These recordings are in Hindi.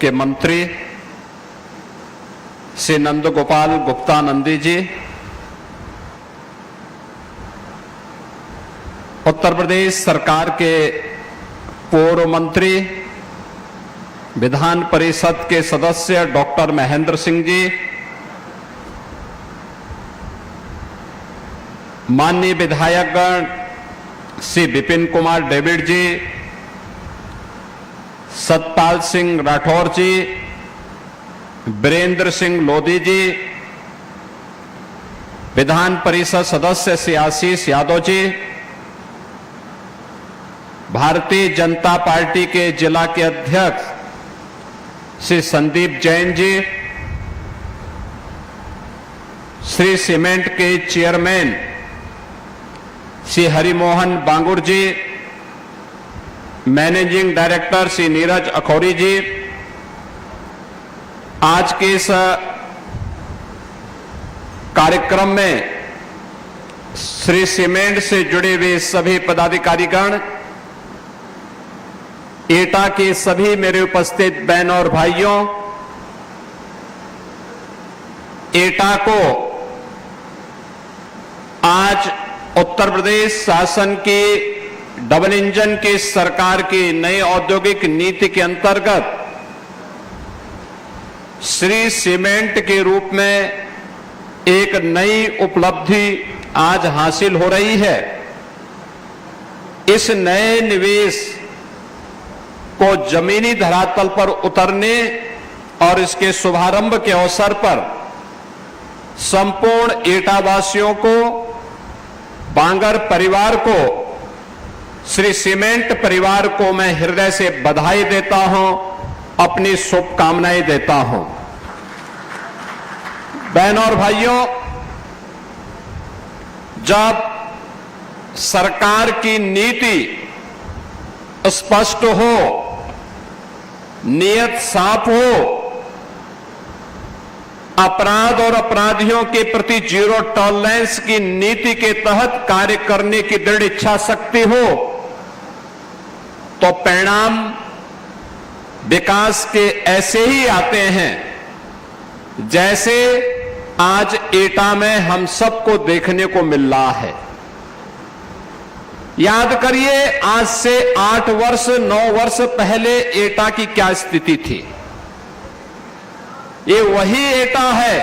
के मंत्री श्री नंदगोपाल गुप्ता नंदी जी, उत्तर प्रदेश सरकार के पूर्व मंत्री विधान परिषद के सदस्य डॉक्टर महेंद्र सिंह जी, माननीय विधायकगण श्री विपिन कुमार डेविड जी, सतपाल सिंह राठौर जी, वीरेंद्र सिंह लोधी जी, विधान परिषद सदस्य श्री आशीष यादव जी, भारतीय जनता पार्टी के जिला के अध्यक्ष श्री संदीप जैन जी, श्री सीमेंट के चेयरमैन श्री हरिमोहन बांगुर जी, मैनेजिंग डायरेक्टर श्री नीरज अखौरी जी, आज के इस कार्यक्रम में श्री सीमेंट से जुड़े हुए सभी पदाधिकारीगण, एटा के सभी मेरे उपस्थित बहनों और भाइयों, एटा को आज उत्तर प्रदेश शासन की डबल इंजन की सरकार की नई औद्योगिक नीति के अंतर्गत श्री सीमेंट के रूप में एक नई उपलब्धि आज हासिल हो रही है। इस नए निवेश को जमीनी धरातल पर उतरने और इसके शुभारंभ के अवसर पर संपूर्ण एटावासियों को, बांगर परिवार को, श्री सीमेंट परिवार को मैं हृदय से बधाई देता हूं, अपनी शुभकामनाएं देता हूं। बहनों और भाइयों, जब सरकार की नीति स्पष्ट हो, नियत साफ हो, अपराध और अपराधियों के प्रति जीरो टॉलरेंस की नीति के तहत कार्य करने की दृढ़ इच्छा शक्ति हो, तो परिणाम विकास के ऐसे ही आते हैं जैसे आज एटा में हम सबको देखने को मिल रहा है। याद करिए, आज से 8 वर्ष 9 वर्ष पहले एटा की क्या स्थिति थी। ये वही एटा है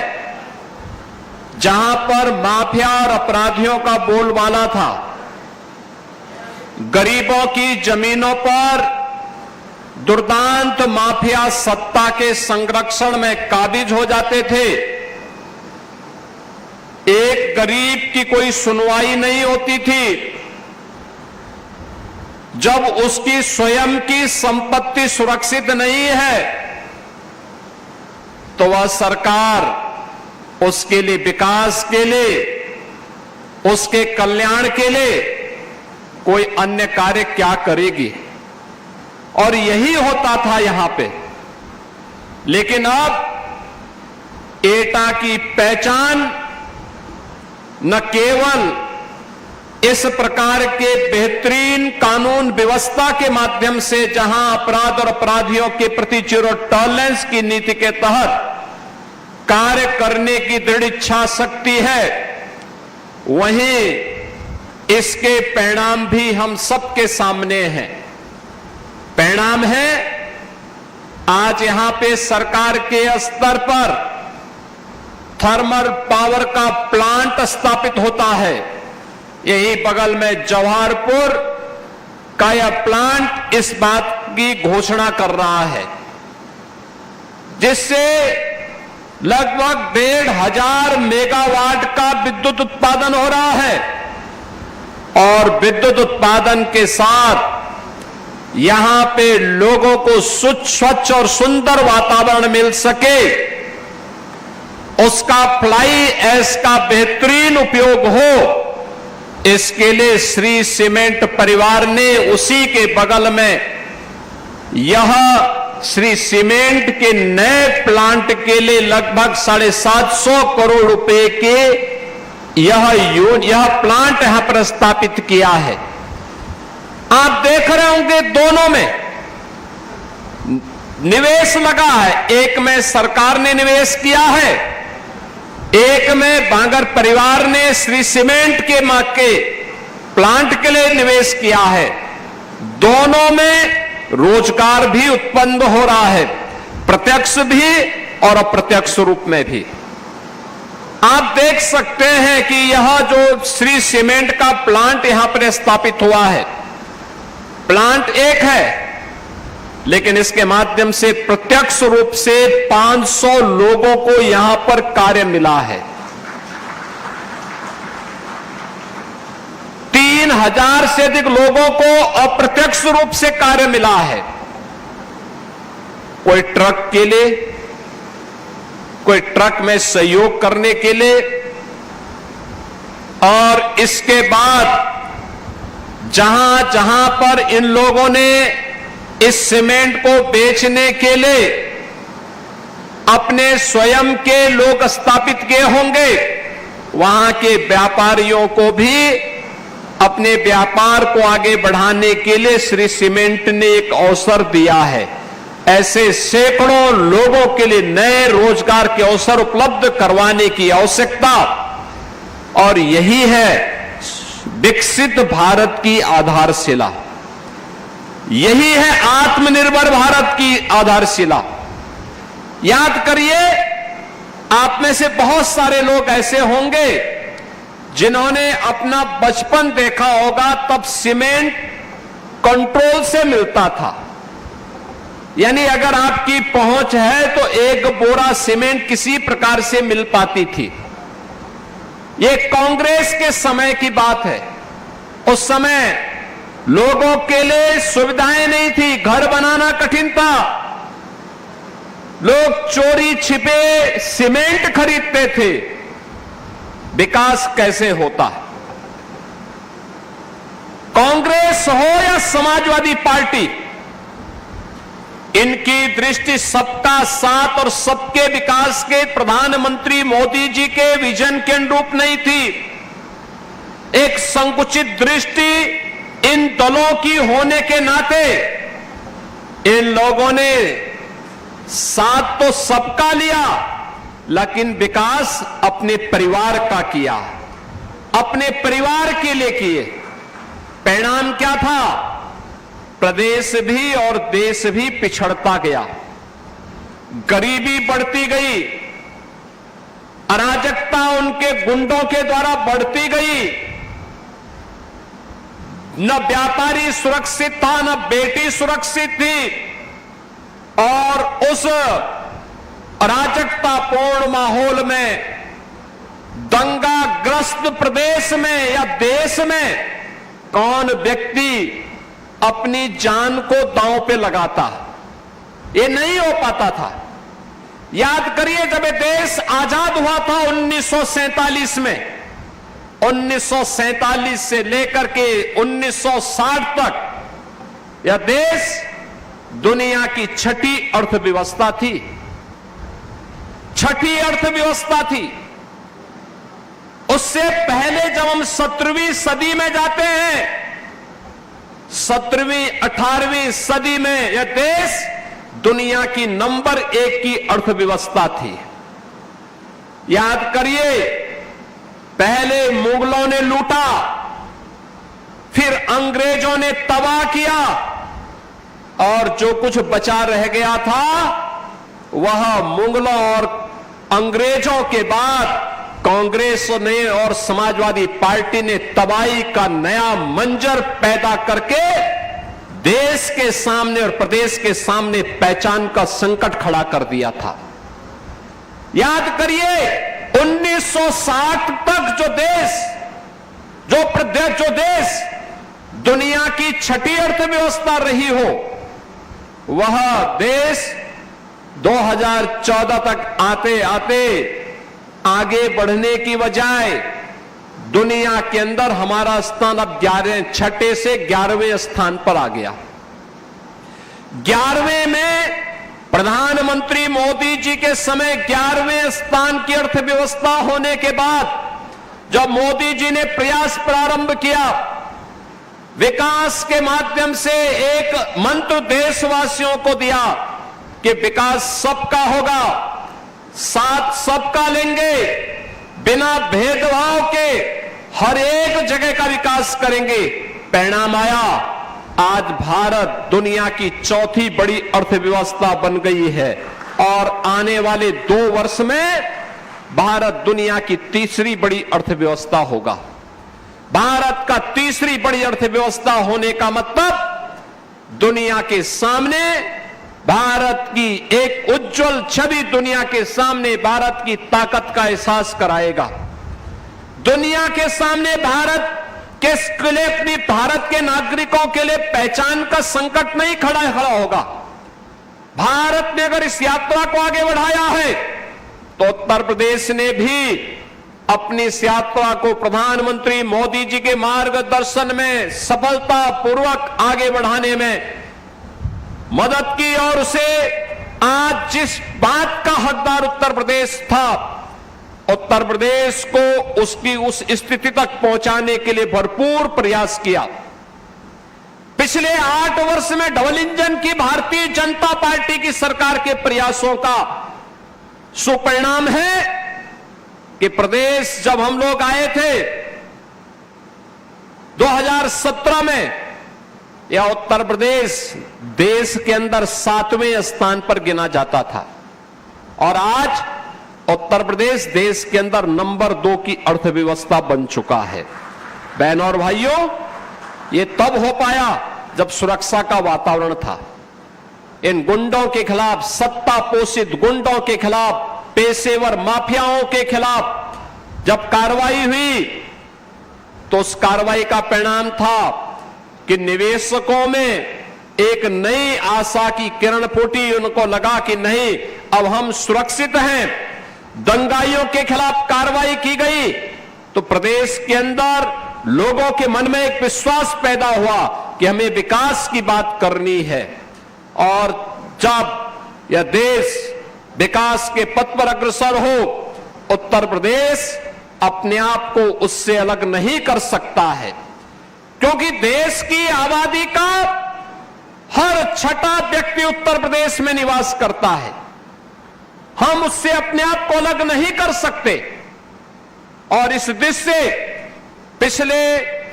जहां पर माफिया और अपराधियों का बोलबाला था। गरीबों की जमीनों पर दुर्दांत माफिया सत्ता के संरक्षण में काबिज हो जाते थे। एक गरीब की कोई सुनवाई नहीं होती थी। जब उसकी स्वयं की संपत्ति सुरक्षित नहीं है तो वह सरकार उसके लिए, विकास के लिए, उसके कल्याण के लिए कोई अन्य कार्य क्या करेगी। और यही होता था यहां पे। लेकिन अब एटा की पहचान न केवल इस प्रकार के बेहतरीन कानून व्यवस्था के माध्यम से, जहां अपराध और अपराधियों के प्रति जीरो टॉलरेंस की नीति के तहत कार्य करने की दृढ़ इच्छा शक्ति है, वहीं इसके परिणाम भी हम सबके सामने हैं। परिणाम है, आज यहां पे सरकार के स्तर पर थर्मल पावर का प्लांट स्थापित होता है। यही बगल में जवाहरपुर का यह प्लांट इस बात की घोषणा कर रहा है, जिससे लगभग 1,500 मेगावाट का विद्युत उत्पादन हो रहा है। और विद्युत उत्पादन के साथ यहां पे लोगों को स्वच्छ और सुंदर वातावरण मिल सके, उसका फ्लाई ऐश का बेहतरीन उपयोग हो, इसके लिए श्री सीमेंट परिवार ने उसी के बगल में यह श्री सीमेंट के नए प्लांट के लिए लगभग 750 करोड़ रुपए के यह प्लांट यहां पर स्थापित किया है। आप देख रहे होंगे दोनों में निवेश लगा है। एक में सरकार ने निवेश किया है, एक में बांगर परिवार ने श्री सीमेंट के मां के प्लांट के लिए निवेश किया है। दोनों में रोजगार भी उत्पन्न हो रहा है, प्रत्यक्ष भी और अप्रत्यक्ष रूप में भी। आप देख सकते हैं कि यह जो श्री सीमेंट का प्लांट यहां पर स्थापित हुआ है, प्लांट एक है, लेकिन इसके माध्यम से प्रत्यक्ष रूप से 500 लोगों को यहां पर कार्य मिला है। 3000 से अधिक लोगों को अप्रत्यक्ष रूप से कार्य मिला है। कोई ट्रक के लिए, कोई ट्रक में सहयोग करने के लिए, और इसके बाद जहां जहां पर इन लोगों ने इस सीमेंट को बेचने के लिए अपने स्वयं के लोग स्थापित किए होंगे, वहां के व्यापारियों को भी अपने व्यापार को आगे बढ़ाने के लिए श्री सीमेंट ने एक अवसर दिया है। ऐसे सैकड़ों लोगों के लिए नए रोजगार के अवसर उपलब्ध करवाने की आवश्यकता, और यही है विकसित भारत की आधारशिला, यही है आत्मनिर्भर भारत की आधारशिला। याद करिए, आप में से बहुत सारे लोग ऐसे होंगे जिन्होंने अपना बचपन देखा होगा, तब सीमेंट कंट्रोल से मिलता था। यानी अगर आपकी पहुंच है तो एक बोरा सीमेंट किसी प्रकार से मिल पाती थी। ये कांग्रेस के समय की बात है। उस समय लोगों के लिए सुविधाएं नहीं थी, घर बनाना कठिन था, लोग चोरी छिपे सीमेंट खरीदते थे। विकास कैसे होता है? कांग्रेस हो या समाजवादी पार्टी, इनकी दृष्टि सबका साथ और सबके विकास के प्रधानमंत्री मोदी जी के विजन के अनुरूप नहीं थी। एक संकुचित दृष्टि इन दलों की होने के नाते इन लोगों ने साथ तो सबका लिया, लेकिन विकास अपने परिवार का किया, अपने परिवार के लिए किए। परिणाम क्या था? प्रदेश भी और देश भी पिछड़ता गया, गरीबी बढ़ती गई, अराजकता उनके गुंडों के द्वारा बढ़ती गई। न व्यापारी सुरक्षित था, न बेटी सुरक्षित थी, और उस अराजकतापूर्ण माहौल में, दंगाग्रस्त प्रदेश में या देश में कौन व्यक्ति अपनी जान को दांव पे लगाता? ये नहीं हो पाता था। याद करिए, जब ये देश आजाद हुआ था 1947 में, 1947 से लेकर के 1960 तक यह देश दुनिया की छठी अर्थव्यवस्था थी, छठी अर्थव्यवस्था थी। उससे पहले जब हम 17वीं सदी में जाते हैं, 17वीं 18वीं सदी में यह देश दुनिया की नंबर 1 की अर्थव्यवस्था थी। याद करिए, पहले मुगलों ने लूटा, फिर अंग्रेजों ने तबाह किया, और जो कुछ बचा रह गया था वह मुगलों और अंग्रेजों के बाद कांग्रेस ने और समाजवादी पार्टी ने तबाही का नया मंजर पैदा करके देश के सामने और प्रदेश के सामने पहचान का संकट खड़ा कर दिया था। याद करिए, 1960 तक जो देश दुनिया की छठी अर्थव्यवस्था रही हो, वह देश 2014 तक आते आते आगे बढ़ने की बजाय दुनिया के अंदर हमारा स्थान अब 6 से 11वें स्थान पर आ गया। 11वें में प्रधानमंत्री मोदी जी के समय 11वें स्थान की अर्थव्यवस्था होने के बाद जब मोदी जी ने प्रयास प्रारंभ किया, विकास के माध्यम से एक मंत्र देशवासियों को दिया कि विकास सबका होगा, साथ सबका लेंगे, बिना भेदभाव के हर एक जगह का विकास करेंगे। परिणाम आया, आज भारत दुनिया की चौथी बड़ी अर्थव्यवस्था बन गई है और आने वाले 2 वर्ष में भारत दुनिया की तीसरी बड़ी अर्थव्यवस्था होगा। भारत का तीसरी बड़ी अर्थव्यवस्था होने का मतलब दुनिया के सामने भारत की एक उज्जवल छवि दुनिया के सामने भारत की ताकत का एहसास कराएगा। दुनिया के सामने भारत के लिए, अपनी भारत के नागरिकों के लिए पहचान का संकट नहीं खड़ा होगा। भारत ने अगर इस यात्रा को आगे बढ़ाया है तो उत्तर प्रदेश ने भी अपनी इस यात्रा को प्रधानमंत्री मोदी जी के मार्गदर्शन में सफलतापूर्वक आगे बढ़ाने में मदद की और उसे आज जिस बात का हकदार उत्तर प्रदेश था, उत्तर प्रदेश को उसकी उस स्थिति तक पहुंचाने के लिए भरपूर प्रयास किया। पिछले 8 वर्ष में डबल इंजन की भारतीय जनता पार्टी की सरकार के प्रयासों का सुपरिणाम है कि प्रदेश, जब हम लोग आए थे 2017 में, यह उत्तर प्रदेश देश के अंदर 7वें स्थान पर गिना जाता था और आज उत्तर प्रदेश देश के अंदर नंबर 2 की अर्थव्यवस्था बन चुका है। बहनों और भाइयों, यह तब हो पाया जब सुरक्षा का वातावरण था। इन गुंडों के खिलाफ, सत्ता पोषित गुंडों के खिलाफ, पेशेवर माफियाओं के खिलाफ जब कार्रवाई हुई तो उस कार्रवाई का परिणाम था कि निवेशकों में एक नई आशा की किरण फूटी। उनको लगा कि नहीं, अब हम सुरक्षित हैं। दंगाइयों के खिलाफ कार्रवाई की गई तो प्रदेश के अंदर लोगों के मन में एक विश्वास पैदा हुआ कि हमें विकास की बात करनी है। और जब यह देश विकास के पथ पर अग्रसर हो, उत्तर प्रदेश अपने आप को उससे अलग नहीं कर सकता है, क्योंकि देश की आबादी का हर 6ठा व्यक्ति उत्तर प्रदेश में निवास करता है। हम उससे अपने आप को अलग नहीं कर सकते और इस दृष्टि से पिछले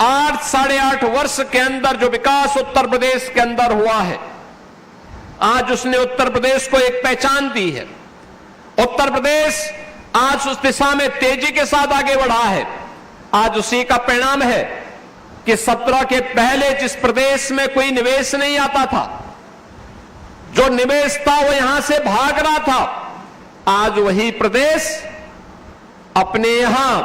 8 साढ़े 8 वर्ष के अंदर जो विकास उत्तर प्रदेश के अंदर हुआ है, आज उसने उत्तर प्रदेश को एक पहचान दी है। उत्तर प्रदेश आज उस दिशा में तेजी के साथ आगे बढ़ा है। आज उसी का परिणाम है कि 17 के पहले जिस प्रदेश में कोई निवेश नहीं आता था, जो निवेश था वो यहां से भाग रहा था, आज वही प्रदेश अपने यहां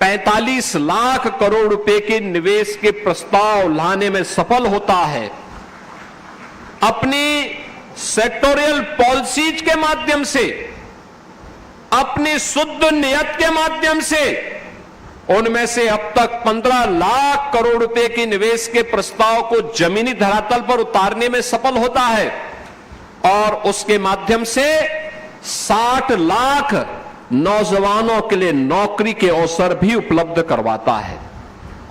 45 लाख करोड़ रुपए के निवेश के प्रस्ताव लाने में सफल होता है। अपनी सेक्टोरियल पॉलिसीज के माध्यम से, अपनी शुद्ध नियत के माध्यम से उनमें से अब तक 15 लाख करोड़ रुपए के निवेश के प्रस्ताव को जमीनी धरातल पर उतारने में सफल होता है और उसके माध्यम से 60 लाख नौजवानों के लिए नौकरी के अवसर भी उपलब्ध करवाता है।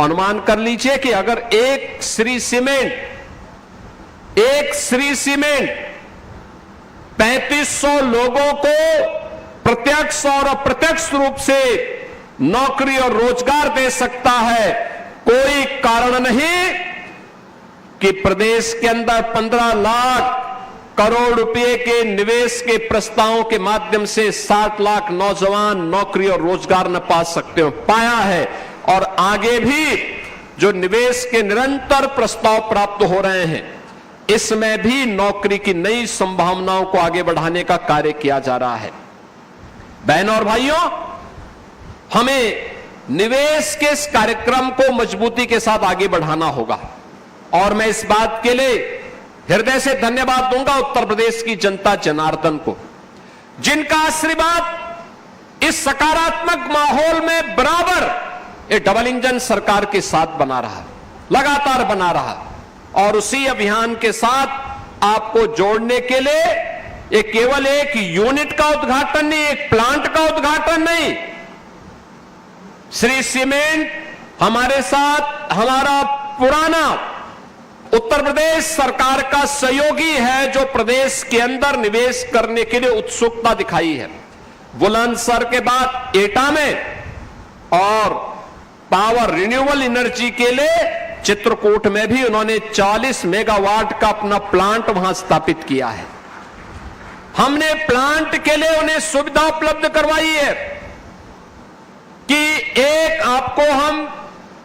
अनुमान कर लीजिए कि अगर एक श्री सीमेंट 3500 लोगों को प्रत्यक्ष और अप्रत्यक्ष रूप से नौकरी और रोजगार दे सकता है, कोई कारण नहीं कि प्रदेश के अंदर 15 लाख करोड़ रुपए के निवेश के प्रस्तावों के माध्यम से 60 लाख नौजवान नौकरी और रोजगार न पा सकते हो। पाया है और आगे भी जो निवेश के निरंतर प्रस्ताव प्राप्त हो रहे हैं, इसमें भी नौकरी की नई संभावनाओं को आगे बढ़ाने का कार्य किया जा रहा है। बहनों और भाइयों, हमें निवेश के इस कार्यक्रम को मजबूती के साथ आगे बढ़ाना होगा और मैं इस बात के लिए हृदय से धन्यवाद दूंगा उत्तर प्रदेश की जनता जनार्दन को, जिनका आशीर्वाद इस सकारात्मक माहौल में बराबर ये डबल इंजन सरकार के साथ बना रहा, लगातार बना रहा और उसी अभियान के साथ आपको जोड़ने के लिए ये केवल एक यूनिट का उद्घाटन नहीं, एक प्लांट का उद्घाटन नहीं, श्री सीमेंट हमारे साथ हमारा पुराना उत्तर प्रदेश सरकार का सहयोगी है जो प्रदेश के अंदर निवेश करने के लिए उत्सुकता दिखाई है। बुलंदशहर के बाद एटा में और पावर रिन्यूएबल एनर्जी के लिए चित्रकूट में भी उन्होंने 40 मेगावाट का अपना प्लांट वहां स्थापित किया है। हमने प्लांट के लिए उन्हें सुविधा उपलब्ध करवाई है कि एक आपको हम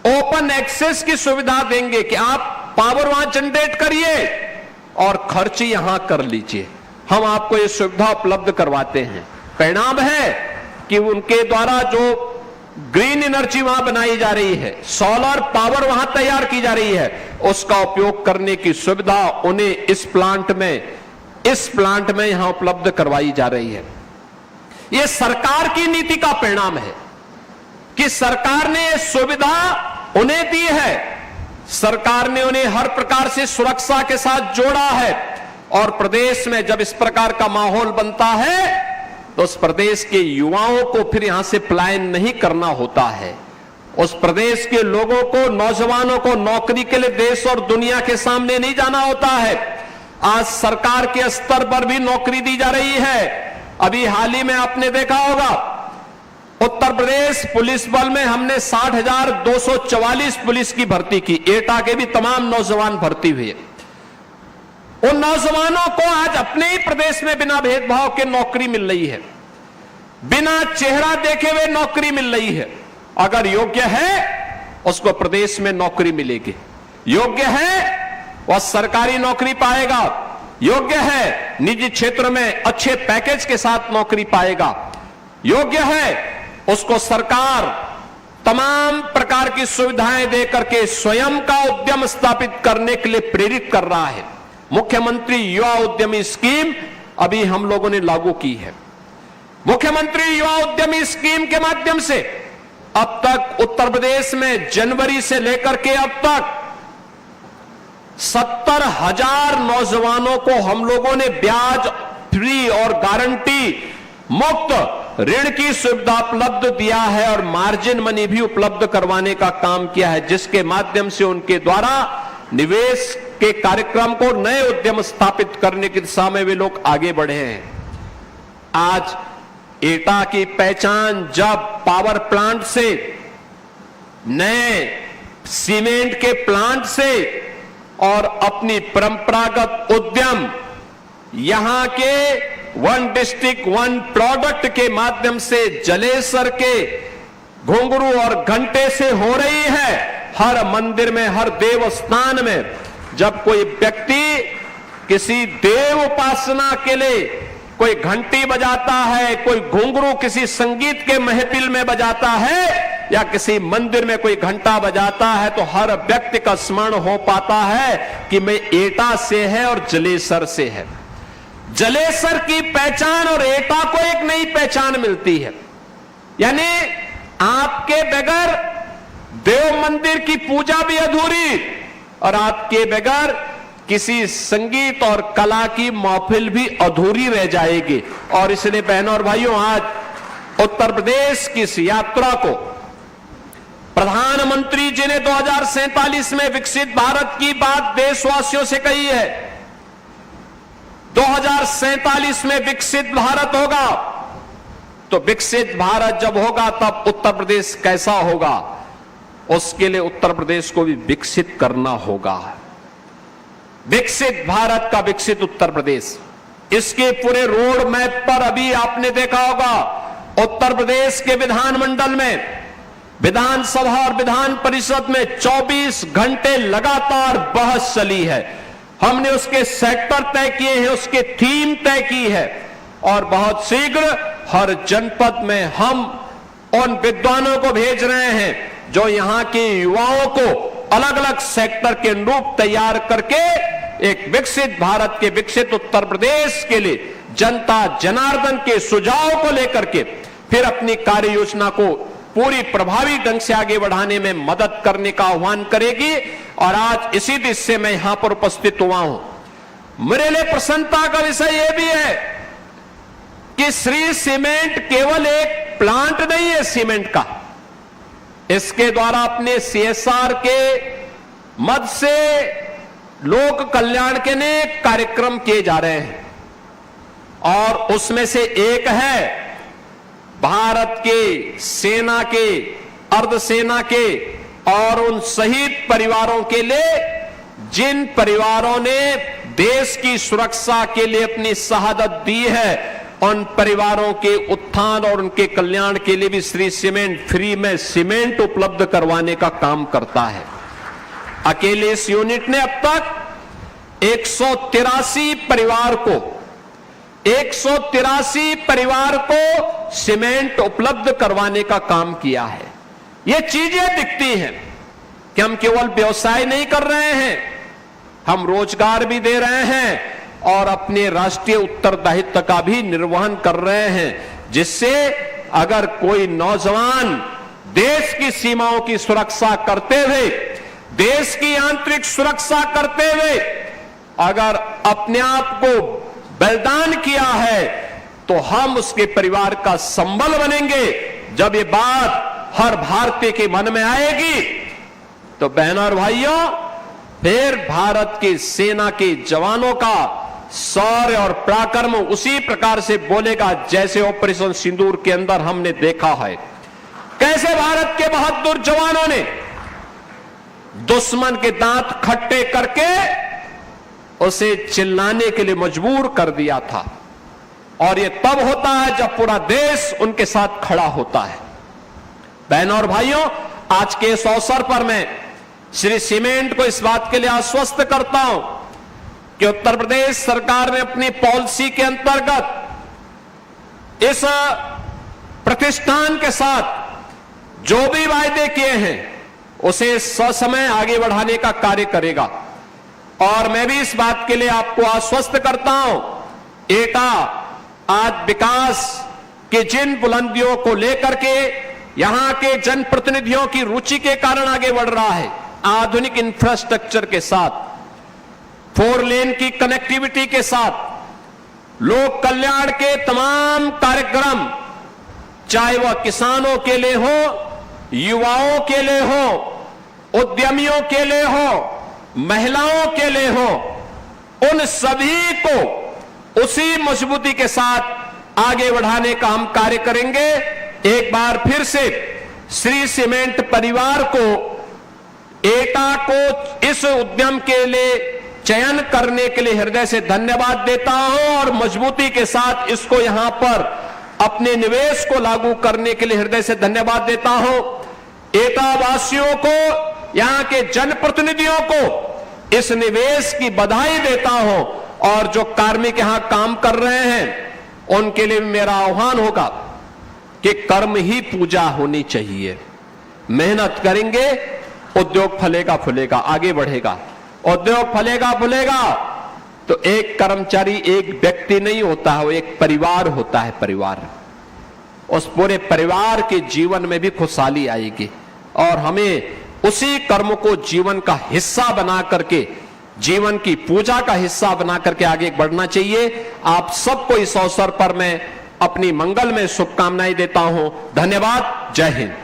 ओपन एक्सेस की सुविधा देंगे कि आप पावर वहां जनरेट करिए और खर्च यहां कर लीजिए। हम आपको ये सुविधा उपलब्ध करवाते हैं। परिणाम है कि उनके द्वारा जो ग्रीन एनर्जी वहां बनाई जा रही है, सोलर पावर वहां तैयार की जा रही है, उसका उपयोग करने की सुविधा उन्हें इस प्लांट में यहां उपलब्ध करवाई जा रही है। यह सरकार की नीति का परिणाम है कि सरकार ने यह सुविधा उन्हें दी है। सरकार ने उन्हें हर प्रकार से सुरक्षा के साथ जोड़ा है और प्रदेश में जब इस प्रकार का माहौल बनता है तो उस प्रदेश के युवाओं को फिर यहां से पलायन नहीं करना होता है। उस प्रदेश के लोगों को, नौजवानों को नौकरी के लिए देश और दुनिया के सामने नहीं जाना होता है। आज सरकार के स्तर पर भी नौकरी दी जा रही है। अभी हाल ही में आपने देखा होगा उत्तर प्रदेश पुलिस बल में हमने 60,244 पुलिस की भर्ती की। एटा के भी तमाम नौजवान भर्ती हुए। उन नौजवानों को आज अपने ही प्रदेश में बिना भेदभाव के नौकरी मिल रही है, बिना चेहरा देखे हुए नौकरी मिल रही है। अगर योग्य है उसको प्रदेश में नौकरी मिलेगी, योग्य है वह सरकारी नौकरी पाएगा, योग्य है निजी क्षेत्र में अच्छे पैकेज के साथ नौकरी पाएगा, योग्य है उसको सरकार तमाम प्रकार की सुविधाएं देकर के स्वयं का उद्यम स्थापित करने के लिए प्रेरित कर रहा है। मुख्यमंत्री युवा उद्यमी स्कीम अभी हम लोगों ने लागू की है। मुख्यमंत्री युवा उद्यमी स्कीम के माध्यम से अब तक उत्तर प्रदेश में जनवरी से लेकर के अब तक 70,000 नौजवानों को हम लोगों ने ब्याज फ्री और गारंटी मुक्त ऋण की सुविधा उपलब्ध दिया है और मार्जिन मनी भी उपलब्ध करवाने का काम किया है, जिसके माध्यम से उनके द्वारा निवेश के कार्यक्रम को, नए उद्यम स्थापित करने की दिशा में वे लोग आगे बढ़े हैं। आज एटा की पहचान जब पावर प्लांट से, नए सीमेंट के प्लांट से और अपनी परंपरागत उद्यम यहां के वन डिस्ट्रिक्ट वन प्रोडक्ट के माध्यम से जलेसर के घुंघरू और घंटे से हो रही है। हर मंदिर में, हर देव स्थान में जब कोई व्यक्ति किसी देव उपासना के लिए कोई घंटी बजाता है, कोई घुंघरू किसी संगीत के महफिल में बजाता है या किसी मंदिर में कोई घंटा बजाता है तो हर व्यक्ति का स्मरण हो पाता है कि मैं एटा से है और जलेसर से है। जलेसर की पहचान और एटा को एक नई पहचान मिलती है। यानी आपके बगैर देव मंदिर की पूजा भी अधूरी और आपके बगैर किसी संगीत और कला की महफिल भी अधूरी रह जाएगी। और इसलिए बहनों और भाइयों, आज उत्तर प्रदेश की इस यात्रा को प्रधानमंत्री जी ने 2047 में विकसित भारत की बात देशवासियों से कही है। 2047 में विकसित भारत होगा, तो विकसित भारत जब होगा तब उत्तर प्रदेश कैसा होगा, उसके लिए उत्तर प्रदेश को भी विकसित करना होगा। विकसित भारत का विकसित उत्तर प्रदेश, इसके पूरे रोड मैप पर अभी आपने देखा होगा उत्तर प्रदेश के विधानमंडल में, विधानसभा और विधान परिषद में 24 घंटे लगातार बहस चली है। हमने उसके सेक्टर तय किए हैं, उसके थीम तय की है और बहुत शीघ्र हर जनपद में हम उन विद्वानों को भेज रहे हैं जो यहां के युवाओं को अलग अलग सेक्टर के अनुरूप तैयार करके एक विकसित भारत के, विकसित उत्तर प्रदेश के लिए जनता जनार्दन के सुझाव को लेकर के फिर अपनी कार्य योजना को पूरी प्रभावी ढंग से आगे बढ़ाने में मदद करने का आह्वान करेगी। और आज इसी दृष्टि से मैं यहां पर उपस्थित हुआ हूं। मेरे लिए प्रसन्नता का विषय यह भी है कि श्री सीमेंट केवल एक प्लांट नहीं है सीमेंट का, इसके द्वारा अपने CSR के मद से लोक कल्याण के अनेक कार्यक्रम किए जा रहे हैं और उसमें से एक है भारत के सेना के, अर्धसेना के और उन शहीद परिवारों के लिए जिन परिवारों ने देश की सुरक्षा के लिए अपनी शहादत दी है, उन परिवारों के उत्थान और उनके कल्याण के लिए भी श्री सीमेंट फ्री में सीमेंट उपलब्ध करवाने का काम करता है। अकेले इस यूनिट ने अब तक 183 परिवार को सीमेंट उपलब्ध करवाने का काम किया है। ये चीजें दिखती हैं कि हम केवल व्यवसाय नहीं कर रहे हैं, हम रोजगार भी दे रहे हैं और अपने राष्ट्रीय उत्तरदायित्व का भी निर्वहन कर रहे हैं, जिससे अगर कोई नौजवान देश की सीमाओं की सुरक्षा करते हुए, देश की आंतरिक सुरक्षा करते हुए अगर अपने आप को बलिदान किया है, तो हम उसके परिवार का संबल बनेंगे। जब ये बात हर भारतीय के मन में आएगी तो बहनों और भाइयों, फिर भारत की सेना के जवानों का शौर्य और पराक्रम उसी प्रकार से बोलेगा जैसे ऑपरेशन सिंदूर के अंदर हमने देखा है, कैसे भारत के बहादुर जवानों ने दुश्मन के दांत खट्टे करके उसे चिल्लाने के लिए मजबूर कर दिया था। और यह तब होता है जब पूरा देश उनके साथ खड़ा होता है। बहनों और भाइयों, आज के इस अवसर पर मैं श्री सीमेंट को इस बात के लिए आश्वस्त करता हूं कि उत्तर प्रदेश सरकार ने अपनी पॉलिसी के अंतर्गत इस प्रतिष्ठान के साथ जो भी वायदे किए हैं उसे ससमय आगे बढ़ाने का कार्य करेगा। और मैं भी इस बात के लिए आपको आश्वस्त करता हूं, एटा आज विकास के जिन बुलंदियों को लेकर के यहां के जनप्रतिनिधियों की रुचि के कारण आगे बढ़ रहा है, आधुनिक इंफ्रास्ट्रक्चर के साथ, 4 लेन की कनेक्टिविटी के साथ, लोक कल्याण के तमाम कार्यक्रम, चाहे वह किसानों के लिए हो, युवाओं के लिए हो, उद्यमियों के लिए हो, महिलाओं के लिए हो, उन सभी को उसी मजबूती के साथ आगे बढ़ाने का हम कार्य करेंगे। एक बार फिर से श्री सीमेंट परिवार को, एटा को इस उद्यम के लिए चयन करने के लिए हृदय से धन्यवाद देता हूं और मजबूती के साथ इसको यहां पर अपने निवेश को लागू करने के लिए हृदय से धन्यवाद देता हूं। एटा वासियों को, यहां के जनप्रतिनिधियों को इस निवेश की बधाई देता हूं और जो कार्मिक यहां काम कर रहे हैं उनके लिए मेरा आह्वान होगा कि कर्म ही पूजा होनी चाहिए। मेहनत करेंगे, उद्योग फलेगा फूलेगा, आगे बढ़ेगा। उद्योग फलेगा फूलेगा तो एक कर्मचारी, एक व्यक्ति नहीं होता है, वो एक परिवार होता है। परिवार, उस पूरे परिवार के जीवन में भी खुशहाली आएगी और हमें उसी कर्म को जीवन का हिस्सा बना करके, जीवन की पूजा का हिस्सा बना करके आगे बढ़ना चाहिए। आप सबको इस अवसर पर मैं अपनी मंगल में शुभकामनाएं देता हूं। धन्यवाद। जय हिंद।